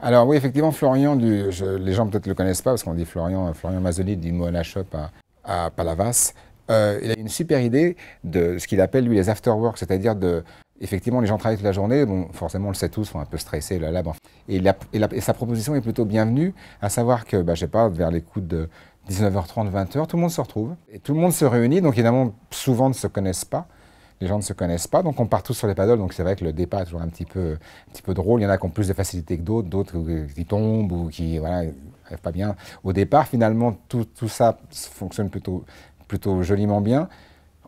Alors oui, effectivement, Florian, les gens peut-être ne le connaissent pas parce qu'on dit Florian, Florian Mazzoni du Moana Shop à Palavas. Il a une super idée de ce qu'il appelle lui les after-work, c'est-à-dire effectivement, les gens travaillent toute la journée, bon, forcément, on le sait tous, sont un peu stressés, là, bon. Et sa proposition est plutôt bienvenue, à savoir que, bah, je sais pas, vers les coups de 19h30, 20h, tout le monde se retrouve, et tout le monde se réunit, donc évidemment, souvent ne se connaissent pas. Les gens ne se connaissent pas, donc on part tous sur les paddles, donc c'est vrai que le départ est toujours un petit peu drôle. Il y en a qui ont plus de facilité que d'autres, d'autres qui tombent ou qui voilà, n'arrivent pas bien. Au départ, finalement, tout ça fonctionne plutôt joliment bien.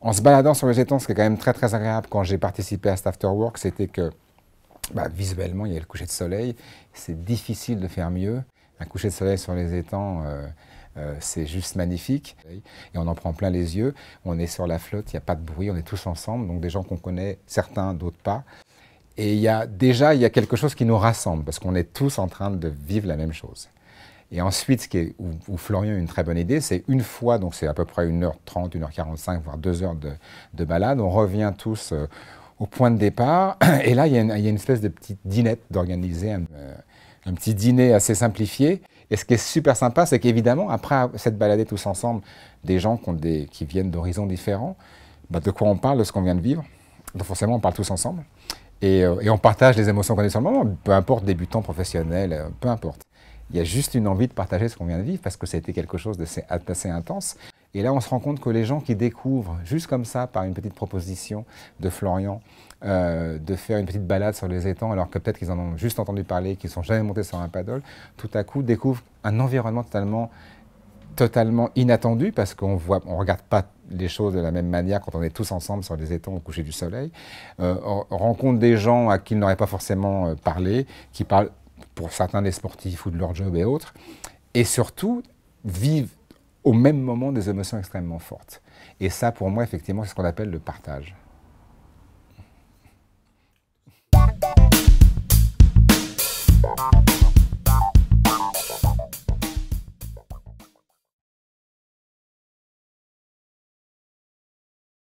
En se baladant sur les étangs, ce qui est quand même très très agréable quand j'ai participé à cet afterwork, c'était que bah, visuellement, il y a le coucher de soleil. C'est difficile de faire mieux. Un coucher de soleil sur les étangs, c'est juste magnifique. Et on en prend plein les yeux. On est sur la flotte, il n'y a pas de bruit, on est tous ensemble. Donc des gens qu'on connaît, certains, d'autres pas. Et il y a quelque chose qui nous rassemble, parce qu'on est tous en train de vivre la même chose. Et ensuite, où Florian a une très bonne idée, c'est une fois, donc c'est à peu près 1h30, 1h45, voire 2 heures de balade, on revient tous au point de départ. Et là, il y a une espèce de petite dînette d'organiser, un petit dîner assez simplifié. Et ce qui est super sympa, c'est qu'évidemment, après cette baladée tous ensemble, des gens qui viennent d'horizons différents, bah, de quoi on parle, de ce qu'on vient de vivre. Donc forcément, on parle tous ensemble. Et on partage les émotions qu'on a sur le moment, peu importe, débutants, professionnels, peu importe. Il y a juste une envie de partager ce qu'on vient de vivre parce que ça a été quelque chose d'assez intense. Et là, on se rend compte que les gens qui découvrent, juste comme ça, par une petite proposition de Florian, de faire une petite balade sur les étangs, alors que peut-être qu'ils en ont juste entendu parler, qu'ils ne sont jamais montés sur un paddle, tout à coup découvrent un environnement totalement inattendu parce qu'on ne regarde pas les choses de la même manière quand on est tous ensemble sur les étangs au coucher du soleil. On rencontre des gens à qui ils n'auraient pas forcément parlé, qui parlent pour certains des sportifs ou de leur job et autres, et surtout vivent au même moment des émotions extrêmement fortes. Et ça, pour moi, effectivement, c'est ce qu'on appelle le partage.